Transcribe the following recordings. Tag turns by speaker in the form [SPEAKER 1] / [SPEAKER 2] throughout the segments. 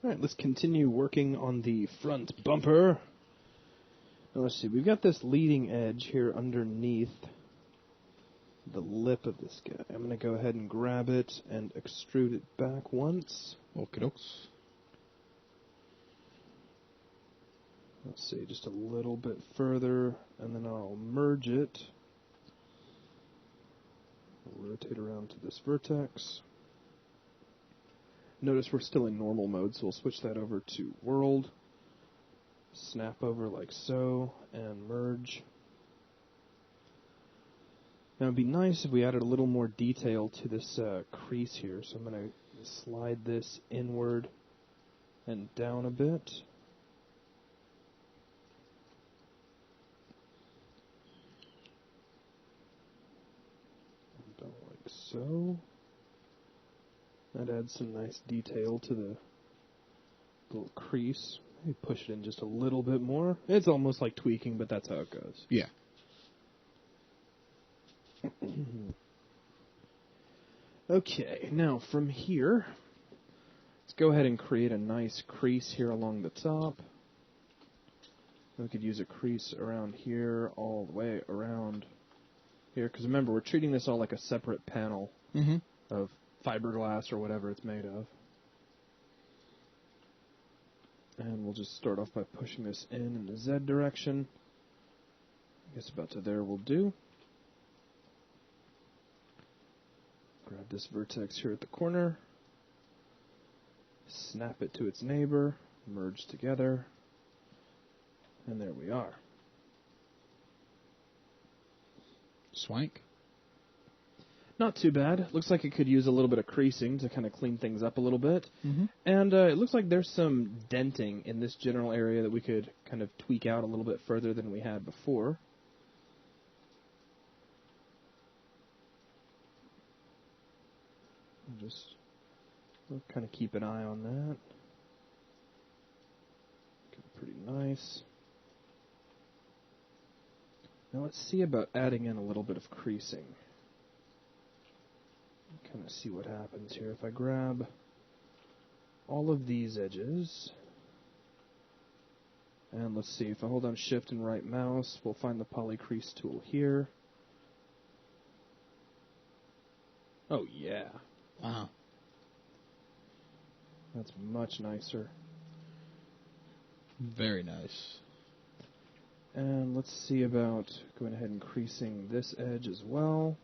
[SPEAKER 1] Alright, let's continue working on the front bumper. Now let's see, we've got this leading edge here underneath the lip of this guy. I'm going to go ahead and grab it and extrude it back once.
[SPEAKER 2] Okie dokes.
[SPEAKER 1] Let's see, just a little bit further, and then I'll merge it. Rotate around to this vertex. Notice we're still in normal mode, so we'll switch that over to world. Snap over like so, and merge. Now it'd be nice if we added a little more detail to this crease here, so I'm going to slide this inward and down a bit. About like so. That adds some nice detail to the little crease. Maybe push it in just a little bit more. It's almost like tweaking, but that's how it goes.
[SPEAKER 2] Yeah.
[SPEAKER 1] Okay, now from here, let's go ahead and create a nice crease here along the top. We could use a crease around here, all the way around here, because remember, we're treating this all like a separate panel of fiberglass or whatever it's made of. And we'll just start off by pushing this in the Z direction. I guess about to there will do. Grab this vertex here at the corner. Snap it to its neighbor. Merge together. And there we are.
[SPEAKER 2] Swank.
[SPEAKER 1] Not too bad. Looks like it could use a little bit of creasing to kind of clean things up a little bit. And it looks like there's some denting in this general area that we could kind of tweak out a little bit further than we had before. Just kind of keep an eye on that. Pretty nice. Now let's see about adding in a little bit of creasing. Kind of see what happens here. If I grab all of these edges, and let's see, if I hold on Shift and right mouse, we'll find the Poly Crease tool here. Oh yeah.
[SPEAKER 2] Wow.
[SPEAKER 1] That's much nicer.
[SPEAKER 2] Very nice.
[SPEAKER 1] And let's see about going ahead and creasing this edge as well.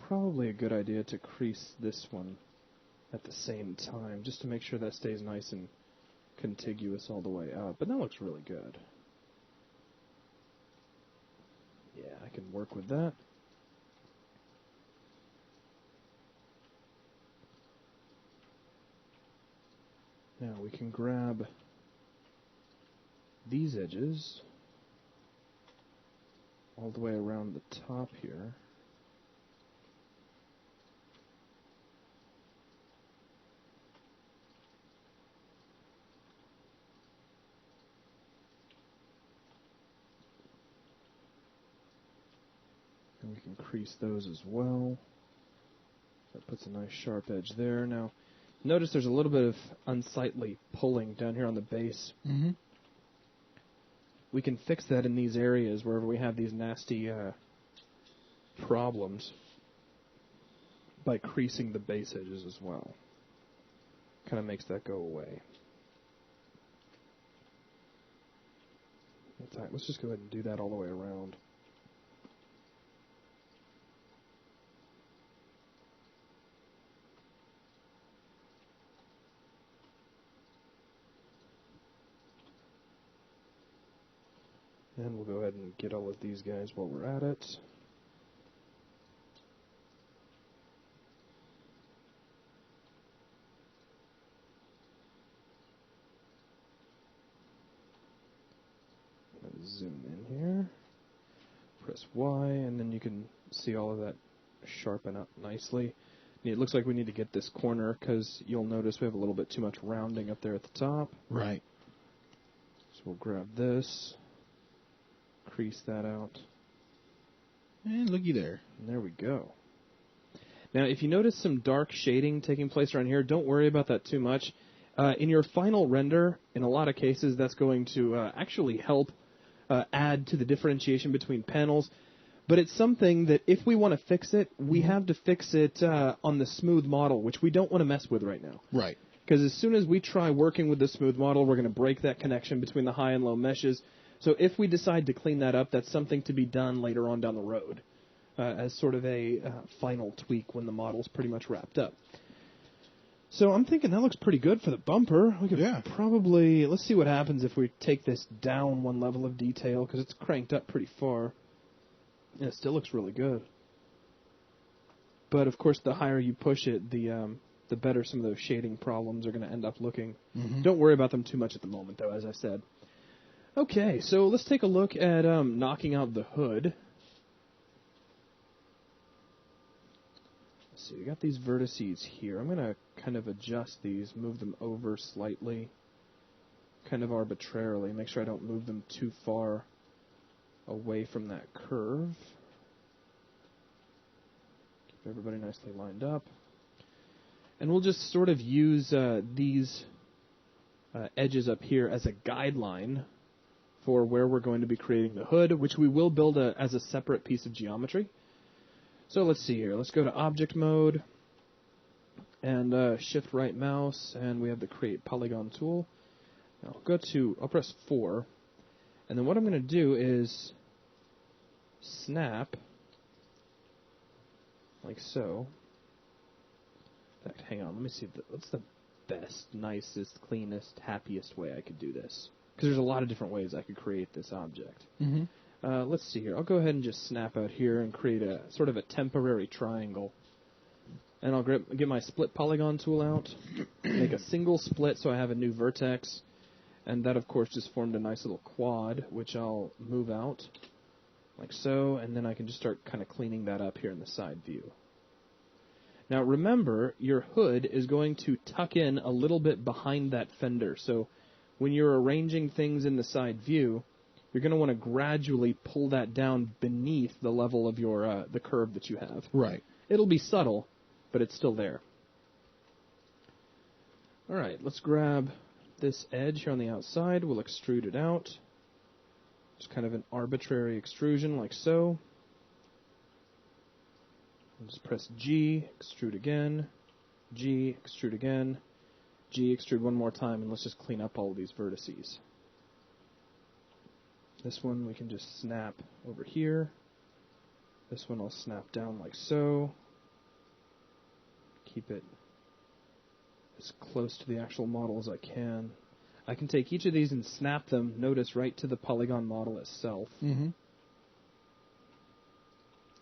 [SPEAKER 1] Probably a good idea to crease this one at the same time, just to make sure that stays nice and contiguous all the way out. But that looks really good. Yeah, I can work with that. Now we can grab these edges all the way around the top here. And we can crease those as well. That puts a nice sharp edge there. Now, notice there's a little bit of unsightly pulling down here on the base. We can fix that in these areas wherever we have these nasty problems by creasing the base edges as well. Kind of makes that go away. Let's just go ahead and do that all the way around. And we'll go ahead and get all of these guys while we're at it. Zoom in here. Press Y, and then you can see all of that sharpen up nicely. It looks like we need to get this corner because you'll notice we have a little bit too much rounding up there at the top.
[SPEAKER 2] Right.
[SPEAKER 1] So we'll grab this. Crease that out.
[SPEAKER 2] And looky there.
[SPEAKER 1] And there we go. Now, if you notice some dark shading taking place around here, don't worry about that too much. In your final render, in a lot of cases, that's going to actually help add to the differentiation between panels. But it's something that if we want to fix it, we have to fix it on the smooth model, which we don't want to mess with right now.
[SPEAKER 2] Right.
[SPEAKER 1] Because as soon as we try working with the smooth model, we're going to break that connection between the high and low meshes. So if we decide to clean that up, that's something to be done later on down the road as sort of a final tweak when the model's pretty much wrapped up. So I'm thinking that looks pretty good for the bumper. We could probably, let's see what happens if we take this down one level of detail, because it's cranked up pretty far. And it still looks really good. But of course, the higher you push it, the better some of those shading problems are going to end up looking. Don't worry about them too much at the moment, though, as I said. Okay, so let's take a look at knocking out the hood. Let's see, we got these vertices here. I'm going to kind of adjust these, move them over slightly, kind of arbitrarily, make sure I don't move them too far away from that curve. Keep everybody nicely lined up. And we'll just sort of use these edges up here as a guideline for where we're going to be creating the hood, which we will build as a separate piece of geometry. So let's see here. Let's go to Object Mode and Shift Right Mouse, and we have the Create Polygon tool. Now I'll press 4, and then what I'm going to do is snap like so. In fact, hang on. Let me see. What's the best, nicest, cleanest, happiest way I could do this? Because there's a lot of different ways I could create this object. Let's see here. I'll go ahead and just snap out here and create a sort of a temporary triangle. And I'll get my split polygon tool out, make a single split so I have a new vertex. And that, of course, just formed a nice little quad, which I'll move out like so. And then I can just start kind of cleaning that up here in the side view. Now, remember, your hood is going to tuck in a little bit behind that fender. So when you're arranging things in the side view, you're going to want to gradually pull that down beneath the level of your the curve that you have.
[SPEAKER 2] Right.
[SPEAKER 1] It'll be subtle, but it's still there. All right, let's grab this edge here on the outside. We'll extrude it out. Just kind of an arbitrary extrusion like so. And just press G, extrude again, G, extrude again, G, extrude one more time, and let's just clean up all of these vertices. This one we can just snap over here. This one I'll snap down like so. Keep it as close to the actual model as I can. I can take each of these and snap them, notice, right to the polygon model itself.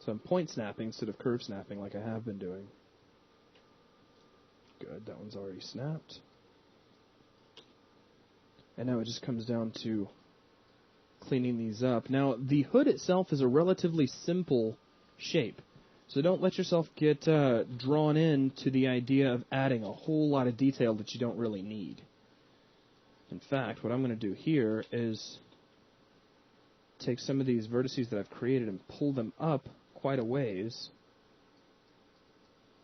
[SPEAKER 1] So I'm point snapping instead of curve snapping like I have been doing. Good, that one's already snapped. And now it just comes down to cleaning these up. Now, the hood itself is a relatively simple shape, so don't let yourself get drawn into the idea of adding a whole lot of detail that you don't really need. In fact, what I'm going to do here is take some of these vertices that I've created and pull them up quite a ways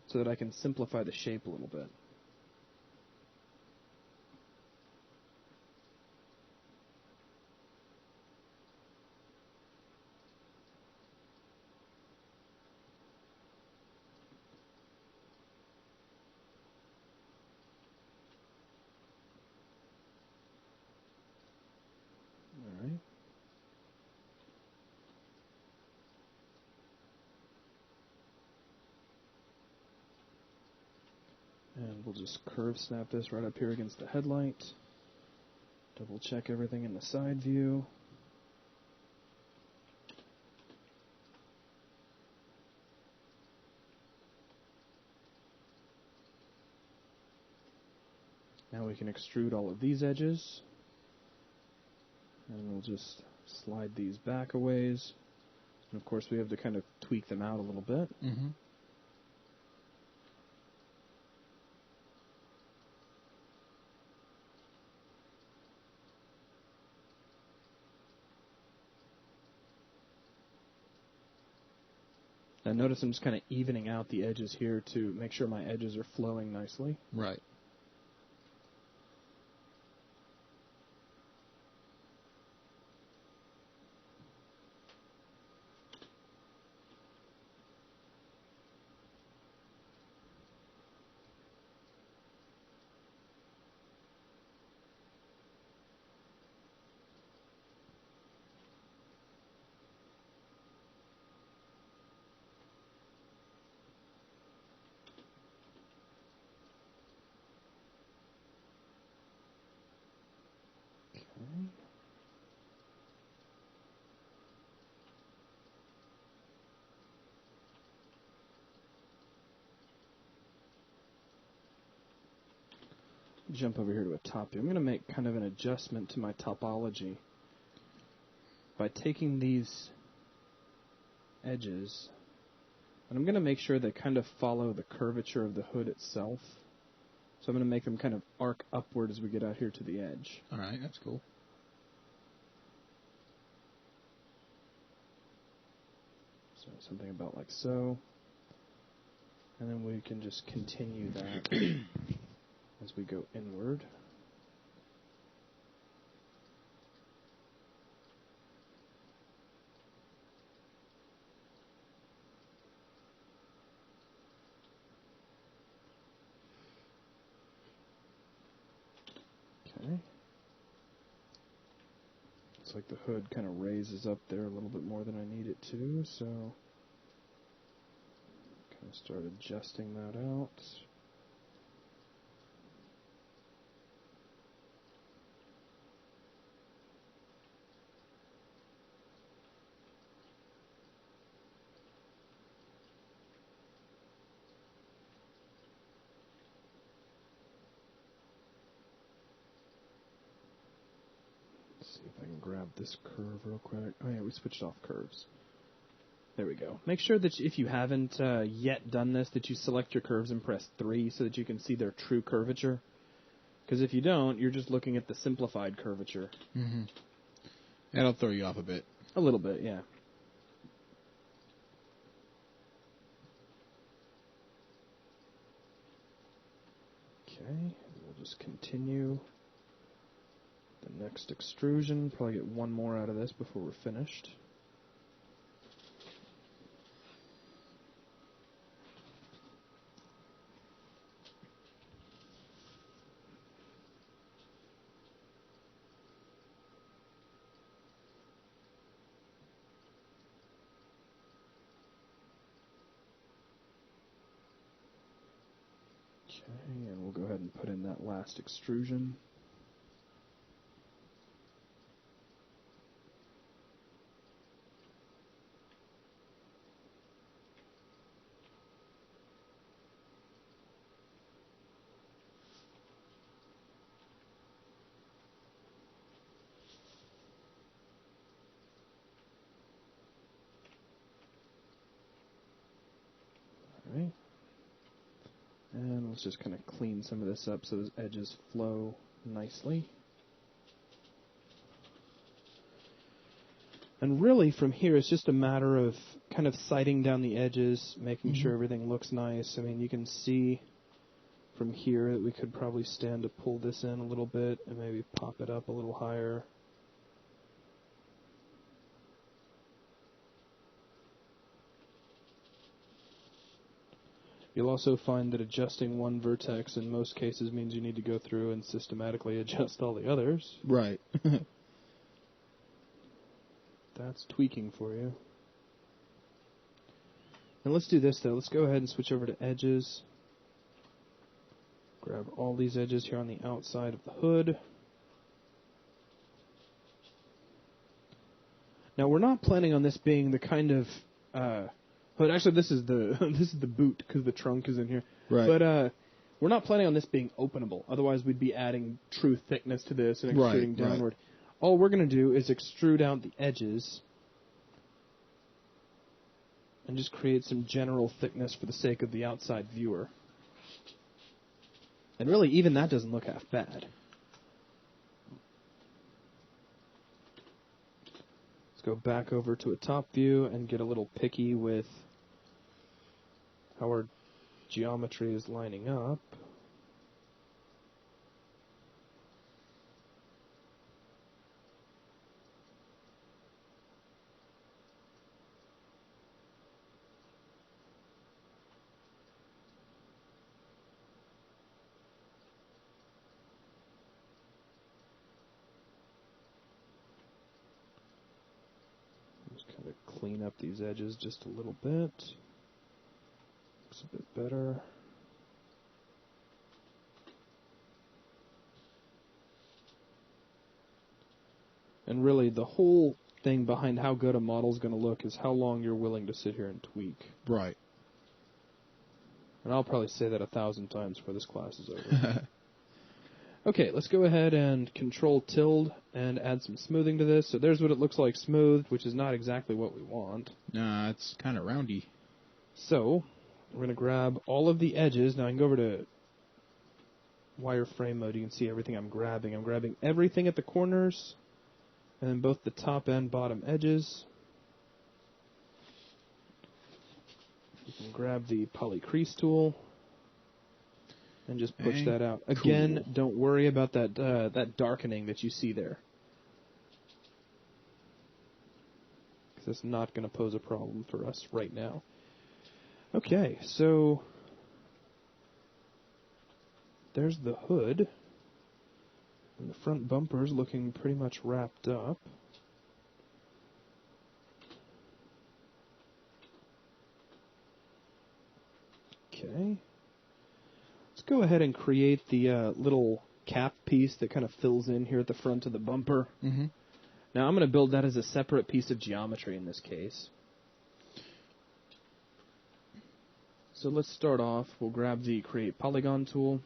[SPEAKER 1] so that I can simplify the shape a little bit. Alright. And we'll just curve snap this right up here against the headlight. Double check everything in the side view. Now we can extrude all of these edges. And we'll just slide these back a ways. And of course we have to kind of tweak them out a little bit. Now notice I'm just kind of evening out the edges here to make sure my edges are flowing nicely.
[SPEAKER 2] Right.
[SPEAKER 1] Jump over here to a top view. I'm going to make kind of an adjustment to my topology by taking these edges, and I'm going to make sure they kind of follow the curvature of the hood itself. So I'm going to make them kind of arc upward as we get out here to the edge.
[SPEAKER 2] All right, that's cool.
[SPEAKER 1] So something about like so. And then we can just continue that as we go inward. Okay. Looks like the hood kind of raises up there a little bit more than I need it to, so kind of start adjusting that out. See if I can grab this curve real quick. Oh yeah, we switched off curves. There we go. Make sure that if you haven't yet done this, that you select your curves and press 3 so that you can see their true curvature. Because if you don't, you're just looking at the simplified curvature.
[SPEAKER 2] Mm-hmm. That'll throw you off a bit.
[SPEAKER 1] A little bit, yeah. Okay, we'll just continue the next extrusion. Probably get one more out of this before we're finished. Okay, and we'll go ahead and put in that last extrusion. Alright. And let's just kind of clean some of this up so those edges flow nicely. And really, from here, it's just a matter of kind of sighting down the edges, making sure everything looks nice. I mean, you can see from here that we could probably stand to pull this in a little bit and maybe pop it up a little higher. You'll also find that adjusting one vertex in most cases means you need to go through and systematically adjust all the others.
[SPEAKER 2] Right.
[SPEAKER 1] That's tweaking for you. And let's do this, though. Let's go ahead and switch over to edges. Grab all these edges here on the outside of the hood. Now, we're not planning on this being the kind of hood. Actually, this is the this is the boot because the trunk is in here.
[SPEAKER 2] Right.
[SPEAKER 1] But we're not planning on this being openable. Otherwise, we'd be adding true thickness to this and extruding downward. Right. All we're going to do is extrude out the edges and just create some general thickness for the sake of the outside viewer. And really, even that doesn't look half bad. Let's go back over to a top view and get a little picky with how our geometry is lining up. Just kind of clean up these edges just a little bit. Looks a bit better. And really, the whole thing behind how good a model is going to look is how long you're willing to sit here and tweak.
[SPEAKER 2] Right.
[SPEAKER 1] And I'll probably say that 1,000 times before this class is over. Okay, let's go ahead and Control tilde and add some smoothing to this. So there's what it looks like smooth, which is not exactly what we want.
[SPEAKER 2] Nah, it's kind of roundy.
[SPEAKER 1] So we're going to grab all of the edges. Now I can go over to wireframe mode. You can see everything I'm grabbing. I'm grabbing everything at the corners and then both the top and bottom edges. You can grab the poly crease tool and just push that out. Again, don't worry about that that darkening that you see there, because it's not going to pose a problem for us right now. Okay, so there's the hood, and the front bumper's looking pretty much wrapped up. Okay. Let's go ahead and create the little cap piece that kind of fills in here at the front of the bumper.
[SPEAKER 2] Mm-hmm.
[SPEAKER 1] Now I'm going to build that as a separate piece of geometry in this case. So let's start off. We'll grab the Create Polygon tool.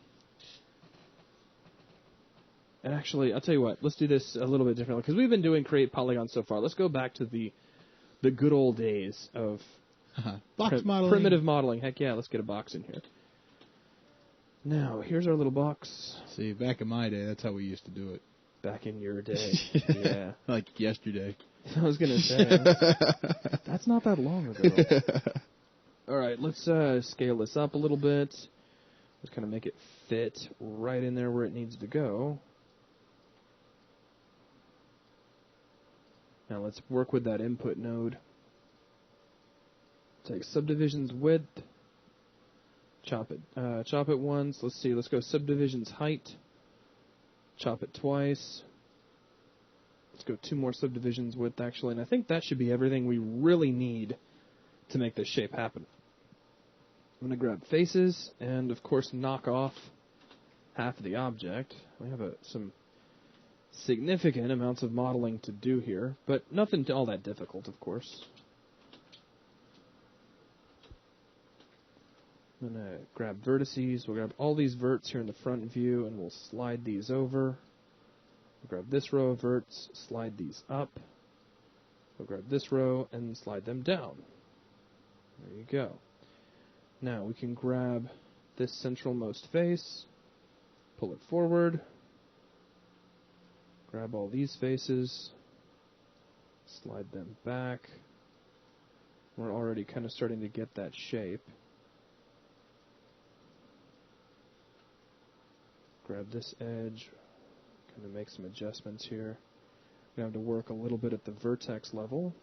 [SPEAKER 1] And actually, I'll tell you what, let's do this a little bit differently, because we've been doing Create Polygon so far. Let's go back to the good old days of
[SPEAKER 2] box modeling.
[SPEAKER 1] Primitive modeling. Heck yeah, let's get a box in here. Now, here's our little box.
[SPEAKER 2] See, back in my day, that's how we used to do it.
[SPEAKER 1] Back in your day. Yeah.
[SPEAKER 2] Like yesterday.
[SPEAKER 1] I was going to say, that's not that long ago. All right, let's scale this up a little bit. Let's kind of make it fit right in there where it needs to go. Now let's work with that input node. Take subdivisions width. Chop it once. Let's see. Let's go subdivisions height. Chop it twice. Let's go 2 more subdivisions width, actually. And I think that should be everything we really need to make this shape happen. I'm going to grab faces and, of course, knock off half of the object. We have some significant amounts of modeling to do here, but nothing all that difficult, of course. I'm going to grab vertices. We'll grab all these verts here in the front view, and we'll slide these over. We'll grab this row of verts, slide these up. We'll grab this row and slide them down. There you go. Now we can grab this centralmost face, pull it forward, grab all these faces, slide them back. We're already kind of starting to get that shape. Grab this edge, kind of make some adjustments here. We have to work a little bit at the vertex level.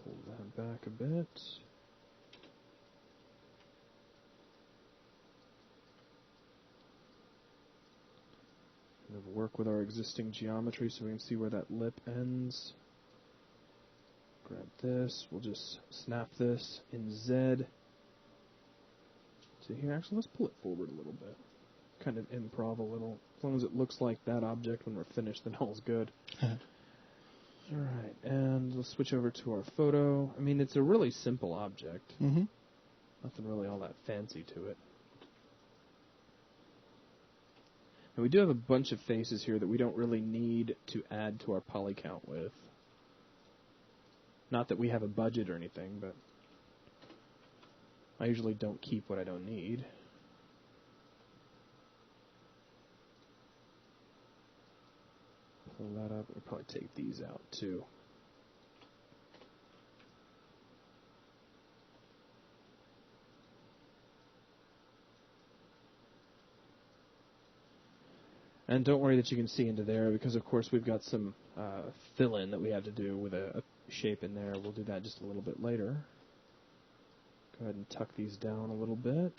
[SPEAKER 1] Pull that back a bit. Kind of work with our existing geometry so we can see where that lip ends. Grab this. We'll just snap this in Z. So here, actually, let's pull it forward a little bit. Kind of improv a little. As long as it looks like that object when we're finished, then all's good. Alright, and let's switch over to our photo. I mean, it's a really simple object.
[SPEAKER 2] Mm-hmm.
[SPEAKER 1] Nothing really all that fancy to it. And we do have a bunch of faces here that we don't really need to add to our poly count with. Not that we have a budget or anything, but I usually don't keep what I don't need. pull that up. We'll probably take these out too. And don't worry that you can see into there, because of course we've got some fill-in that we have to do with a shape in there. We'll do that just a little bit later. Go ahead and tuck these down a little bit.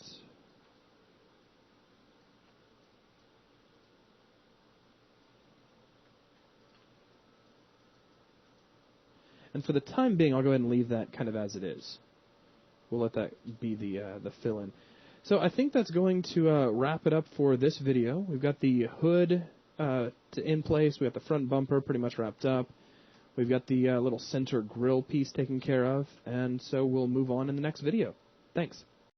[SPEAKER 1] And for the time being, I'll go ahead and leave that kind of as it is. We'll let that be the fill-in. So I think that's going to wrap it up for this video. We've got the hood in place. We got the front bumper pretty much wrapped up. We've got the little center grill piece taken care of. And so we'll move on in the next video. Thanks.